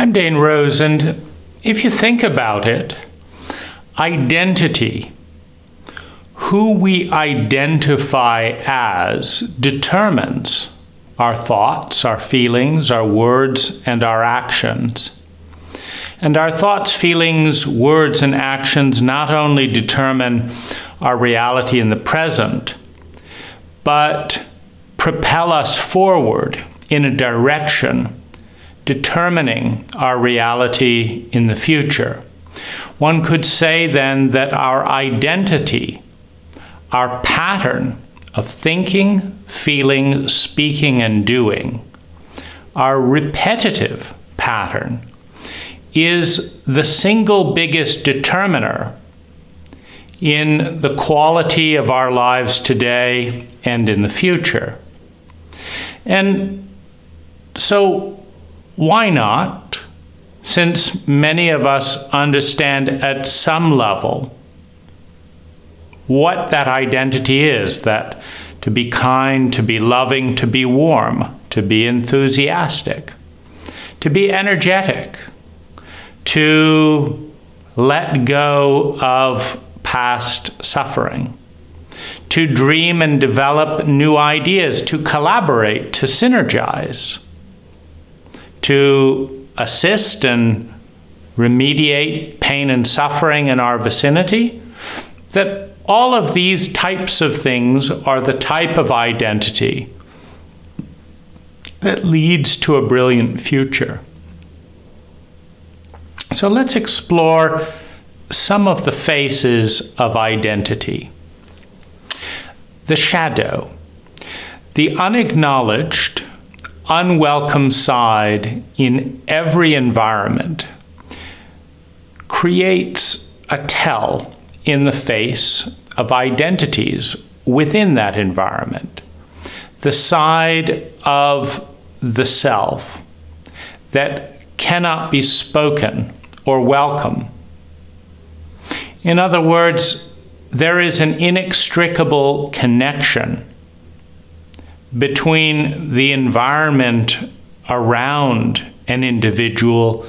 I'm Dane Rose, and if you think about it, identity, who we identify as, determines our thoughts, our feelings, our words, and our actions. And our thoughts, feelings, words, and actions not only determine our reality in the present, but propel us forward in a direction determining our reality in the future. One could say then that our identity, our pattern of thinking, feeling, speaking, and doing, our repetitive pattern, is the single biggest determiner in the quality of our lives today and in the future. And so, why not, since many of us understand at some level what that identity is, that to be kind, to be loving, to be warm, to be enthusiastic, to be energetic, to let go of past suffering, to dream and develop new ideas, to collaborate, to synergize, to assist and remediate pain and suffering in our vicinity, that all of these types of things are the type of identity that leads to a brilliant future. So let's explore some of the faces of identity. The shadow, the unacknowledged, unwelcome side in every environment, creates a tell in the face of identities within that environment. The side of the self that cannot be spoken or welcome. In other words, there is an inextricable connection between the environment around an individual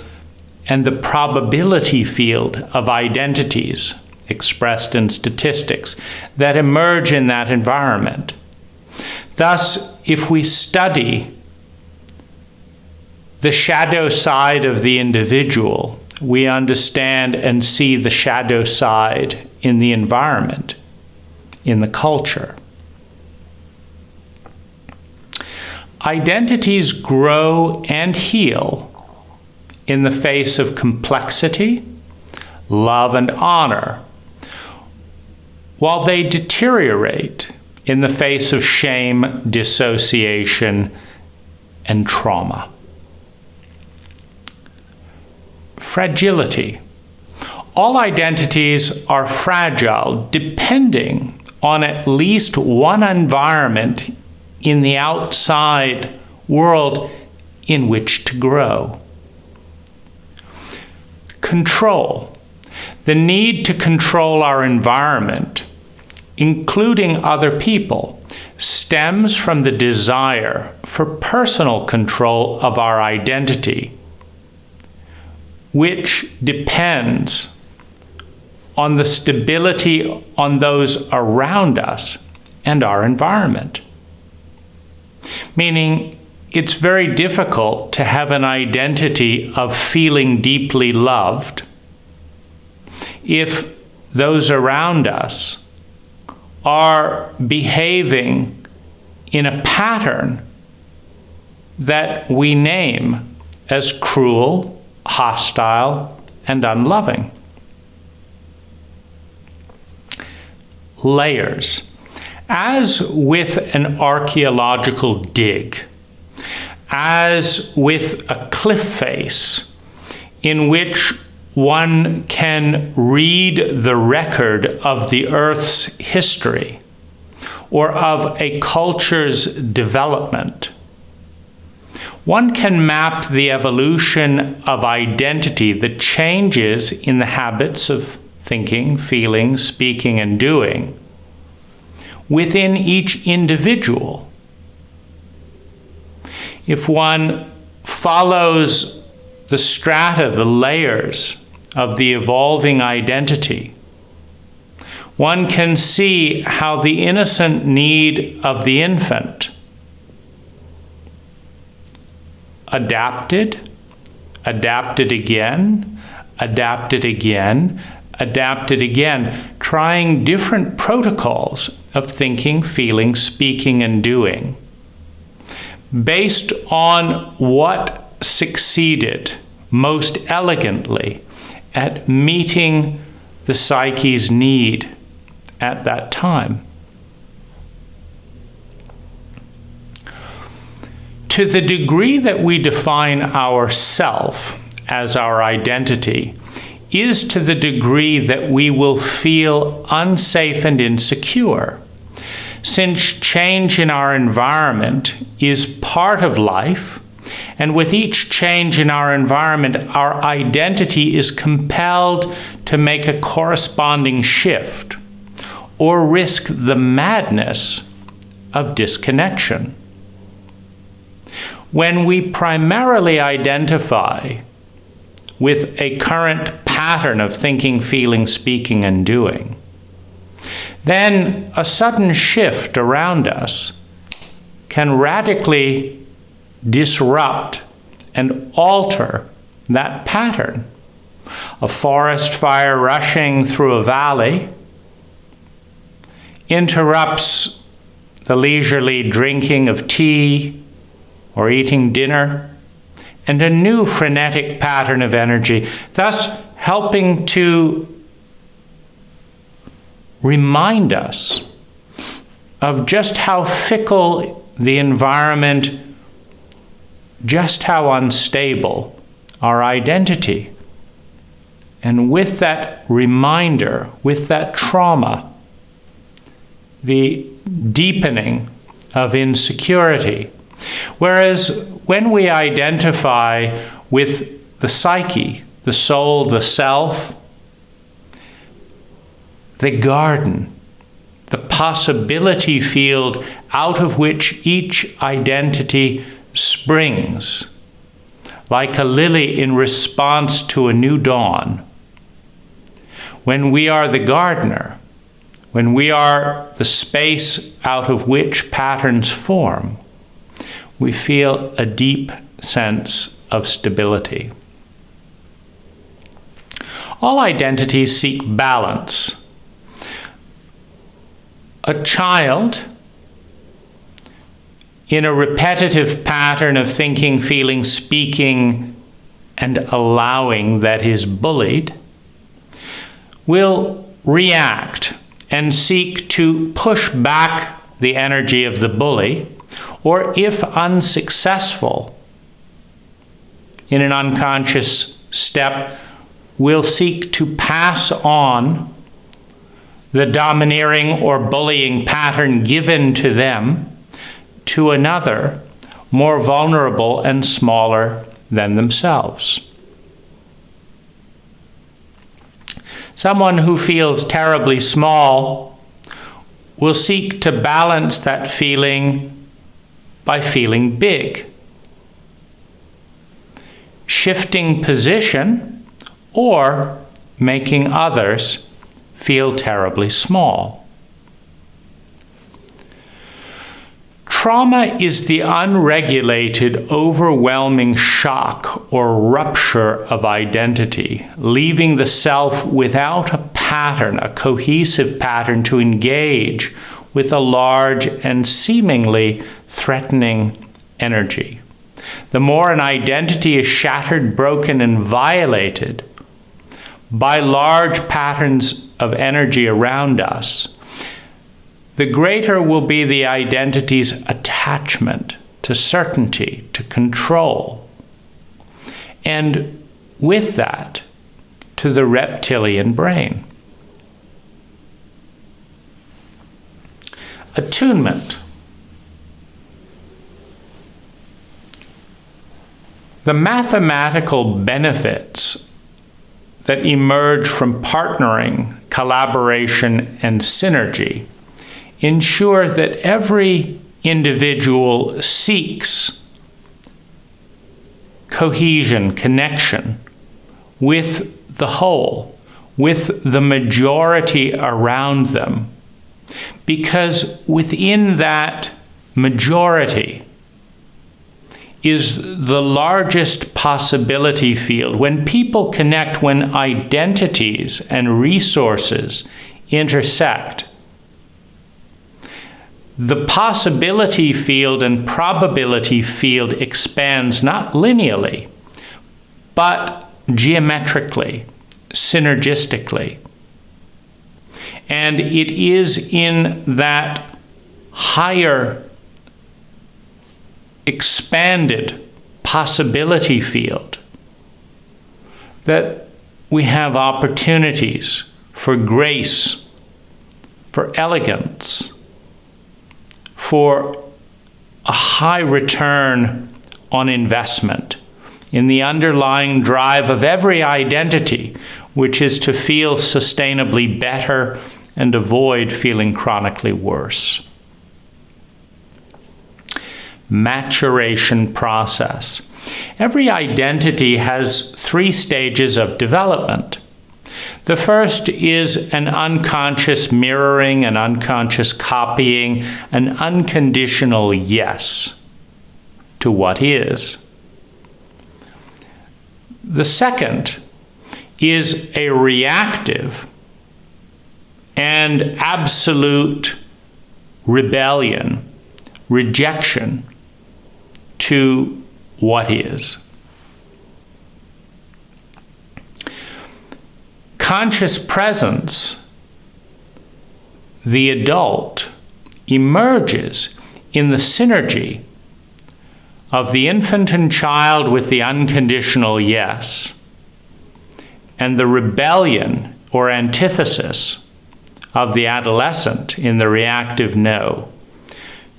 and the probability field of identities expressed in statistics that emerge in that environment. Thus, if we study the shadow side of the individual, we understand and see the shadow side in the environment, in the culture. Identities grow and heal in the face of complexity, love, and honor, while they deteriorate in the face of shame, dissociation, and trauma. Fragility. All identities are fragile depending on at least one environment in the outside world in which to grow. Control. The need to control our environment, including other people, stems from the desire for personal control of our identity, which depends on the stability on those around us and our environment. Meaning, it's very difficult to have an identity of feeling deeply loved if those around us are behaving in a pattern that we name as cruel, hostile, and unloving. Layers. As with an archaeological dig, as with a cliff face in which one can read the record of the Earth's history or of a culture's development, one can map the evolution of identity, the changes in the habits of thinking, feeling, speaking, and doing within each individual. If one follows the strata, the layers of the evolving identity, one can see how the innocent need of the infant adapted again, adapted again, adapted again, trying different protocols of thinking, feeling, speaking, and doing, based on what succeeded most elegantly at meeting the psyche's need at that time. To the degree that we define ourself as our identity is to the degree that we will feel unsafe and insecure, since change in our environment is part of life, and with each change in our environment, our identity is compelled to make a corresponding shift or risk the madness of disconnection. When we primarily identify with a current pattern of thinking, feeling, speaking, and doing, then a sudden shift around us can radically disrupt and alter that pattern. A forest fire rushing through a valley interrupts the leisurely drinking of tea or eating dinner, and a new frenetic pattern of energy, thus helping to remind us of just how fickle the environment, just how unstable our identity. And with that reminder, with that trauma, the deepening of insecurity. Whereas when we identify with the psyche, the soul, the self, the garden, the possibility field out of which each identity springs, like a lily in response to a new dawn. When we are the gardener, when we are the space out of which patterns form, we feel a deep sense of stability. All identities seek balance. A child in a repetitive pattern of thinking, feeling, speaking, and allowing that is bullied will react and seek to push back the energy of the bully, or if unsuccessful in an unconscious step, will seek to pass on the domineering or bullying pattern given to them to another, more vulnerable and smaller than themselves. Someone who feels terribly small will seek to balance that feeling by feeling big, shifting position, or making others feel terribly small. Trauma is the unregulated, overwhelming shock or rupture of identity, leaving the self without a pattern, a cohesive pattern to engage with a large and seemingly threatening energy. The more an identity is shattered, broken, and violated by large patterns of energy around us, the greater will be the identity's attachment to certainty, to control, and with that, to the reptilian brain. Attunement. The mathematical benefits that emerge from partnering, collaboration, and synergy ensure that every individual seeks cohesion, connection with the whole, with the majority around them. Because within that majority is the largest possibility field. When people connect, when identities and resources intersect, the possibility field and probability field expands not linearly, but geometrically, synergistically. And it is in that higher expanded possibility field that we have opportunities for grace, for elegance, for a high return on investment in the underlying drive of every identity, which is to feel sustainably better and avoid feeling chronically worse. Maturation process. Every identity has 3 stages of development. The first is an unconscious mirroring, an unconscious copying, an unconditional yes to what is. The second is a reactive and absolute rebellion, rejection to what is. Conscious presence, the adult, emerges in the synergy of the infant and child with the unconditional yes, and the rebellion or antithesis of the adolescent in the reactive no,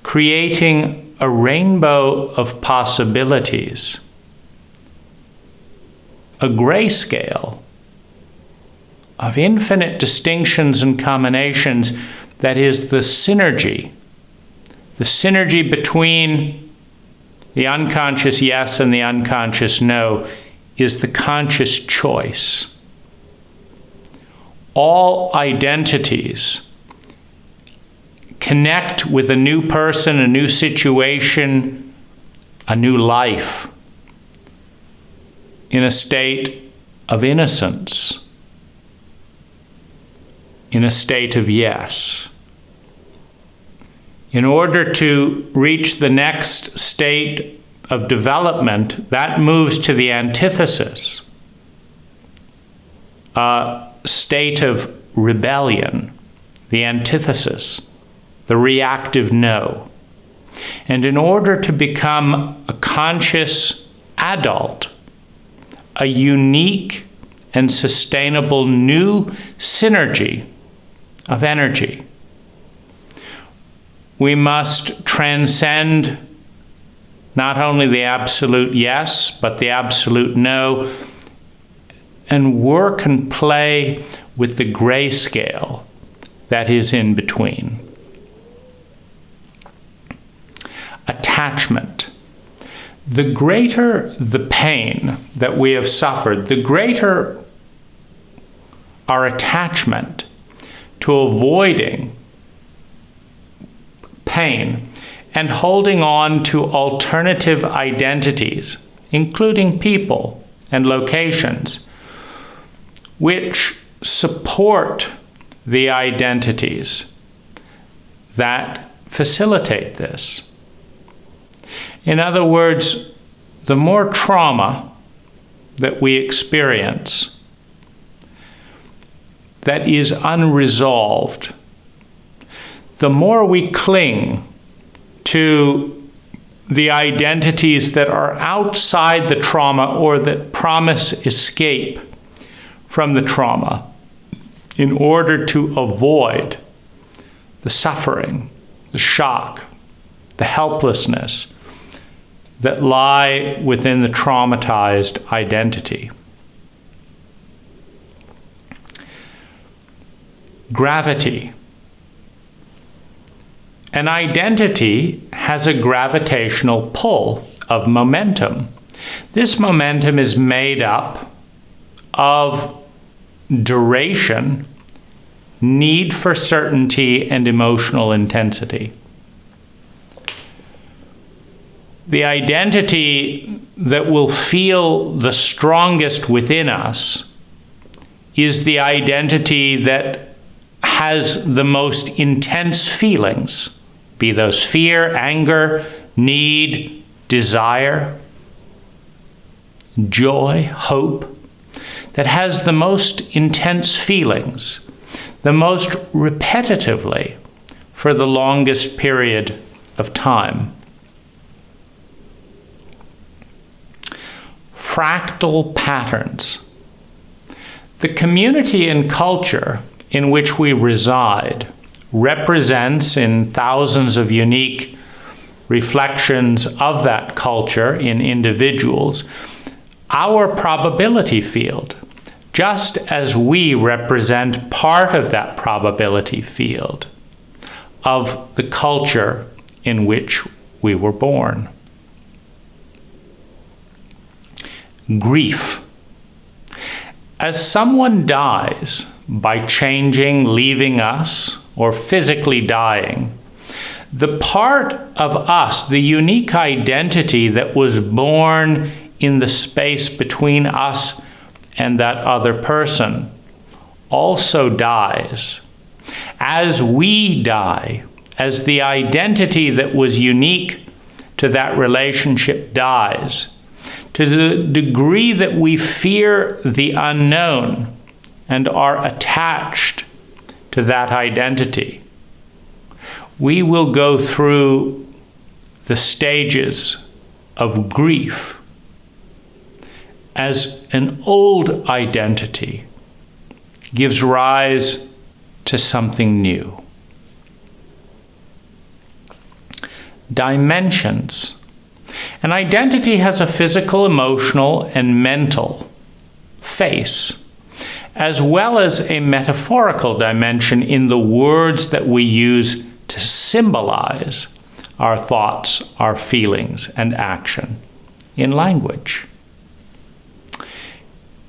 creating a rainbow of possibilities, a grayscale of infinite distinctions and combinations that is the synergy between the unconscious yes and the unconscious no is the conscious choice. All identities connect with a new person, a new situation, a new life in a state of innocence, in a state of yes. In order to reach the next state of development, that moves to the antithesis, a state of rebellion, the antithesis, the reactive no. And in order to become a conscious adult, a unique and sustainable new synergy of energy, we must transcend not only the absolute yes, but the absolute no, and work and play with the grayscale that is in between. Attachment. The greater the pain that we have suffered, the greater our attachment to avoiding pain and holding on to alternative identities, including people and locations, which support the identities that facilitate this. In other words, the more trauma that we experience that is unresolved, the more we cling to the identities that are outside the trauma or that promise escape from the trauma in order to avoid the suffering, the shock, the helplessness that lie within the traumatized identity. Gravity. An identity has a gravitational pull of momentum This momentum is made up of duration, need for certainty, and emotional intensity. The identity that will feel the strongest within us is the identity that has the most intense feelings, be those fear, anger, need, desire, joy, hope, that has the most intense feelings, the most repetitively, for the longest period of time. Fractal patterns. The community and culture in which we reside represents, in thousands of unique reflections of that culture in individuals, our probability field, just as we represent part of that probability field of the culture in which we were born. Grief. As someone dies by changing, leaving us, or physically dying, the part of us, the unique identity that was born in the space between us and that other person, also dies. As we die, as the identity that was unique to that relationship dies, to the degree that we fear the unknown and are attached to that identity, we will go through the stages of grief as an old identity gives rise to something new. Dimensions. An identity has a physical, emotional, and mental face, as well as a metaphorical dimension in the words that we use to symbolize our thoughts, our feelings, and action in language.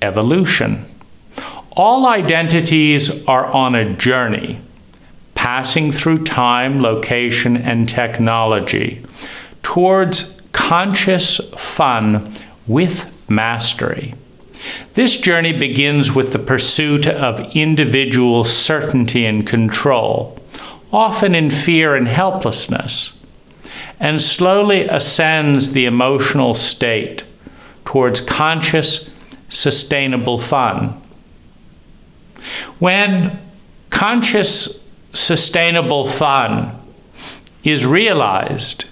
Evolution. All identities are on a journey, passing through time, location, and technology towards conscious fun with mastery. This journey begins with the pursuit of individual certainty and control, often in fear and helplessness, and slowly ascends the emotional state towards conscious, sustainable fun. When conscious, sustainable fun is realized,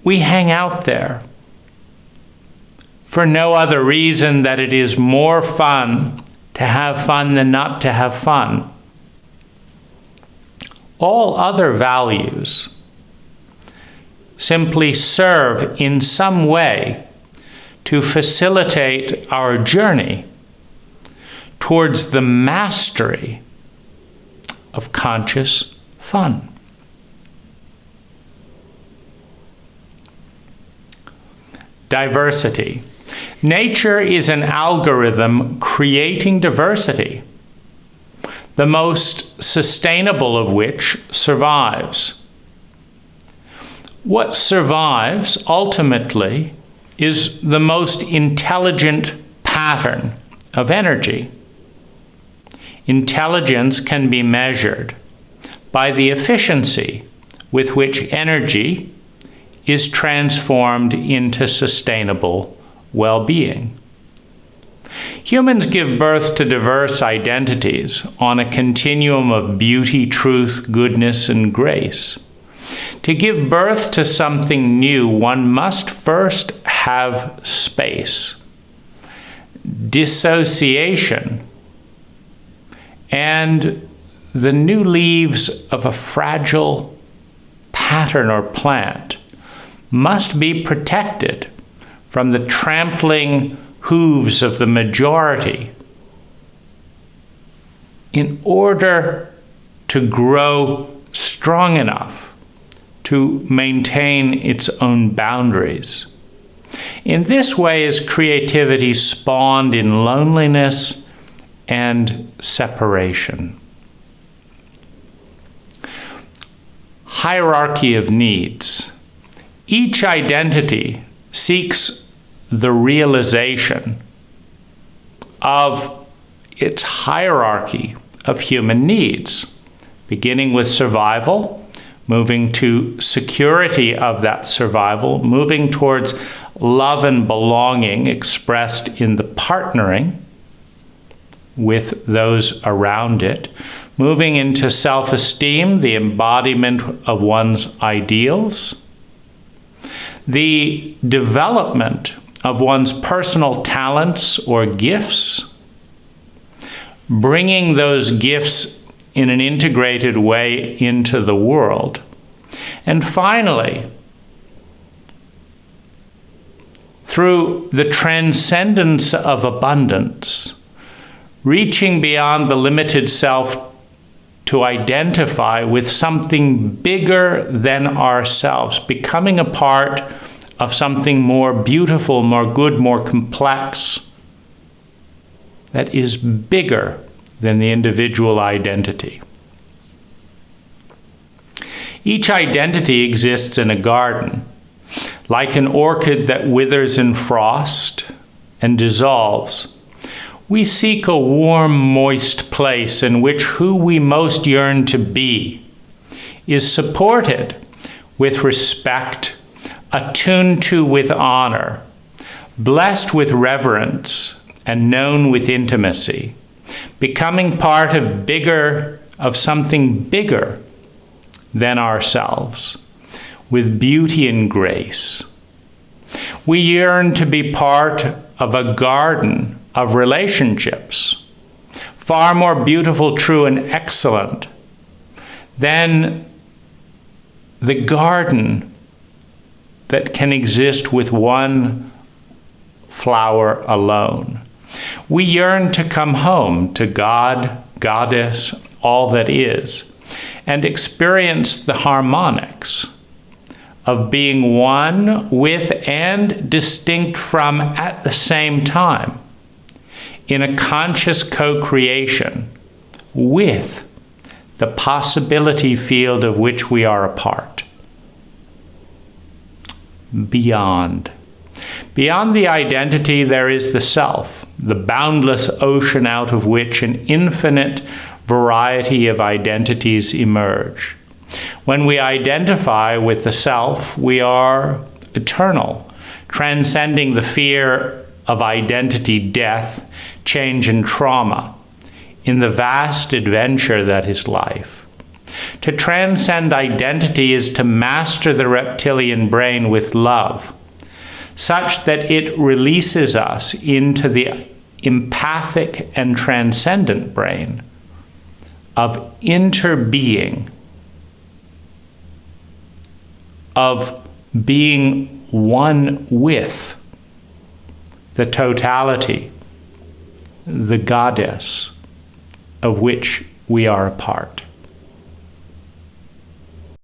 we hang out there for no other reason that it is more fun to have fun than not to have fun. All other values simply serve in some way to facilitate our journey towards the mastery of conscious fun. Diversity. Nature is an algorithm creating diversity, the most sustainable of which survives. What survives ultimately is the most intelligent pattern of energy. Intelligence can be measured by the efficiency with which energy is transformed into sustainable well-being. Humans give birth to diverse identities on a continuum of beauty, truth, goodness, and grace. To give birth to something new, one must first have space, dissociation, and the new leaves of a fragile pattern or plant must be protected from the trampling hooves of the majority in order to grow strong enough to maintain its own boundaries. In this way is creativity spawned in loneliness and separation. Hierarchy of needs. Each identity seeks the realization of its hierarchy of human needs, beginning with survival, moving to security of that survival, moving towards love and belonging expressed in the partnering with those around it, moving into self-esteem, the embodiment of one's ideals, the development of one's personal talents or gifts, bringing those gifts in an integrated way into the world, and finally, through the transcendence of abundance, reaching beyond the limited self to identify with something bigger than ourselves, becoming a part of something more beautiful, more good, more complex, that is bigger than the individual identity. Each identity exists in a garden, like an orchid that withers in frost and dissolves. We seek a warm, moist place in which who we most yearn to be is supported with respect, attuned to with honor, blessed with reverence, and known with intimacy, becoming part of something bigger than ourselves, with beauty and grace. We yearn to be part of a garden of relationships, far more beautiful, true, and excellent than the garden that can exist with one flower alone. We yearn to come home to God, Goddess, all that is, and experience the harmonics of being one with and distinct from at the same time, in a conscious co-creation with the possibility field of which we are a part. Beyond the identity, there is the self, the boundless ocean out of which an infinite variety of identities emerge. When we identify with the self, we are eternal, transcending the fear of identity death, change, and trauma in the vast adventure that is life. To transcend identity is to master the reptilian brain with love, such that it releases us into the empathic and transcendent brain of interbeing, of being one with the totality, the goddess of which we are a part.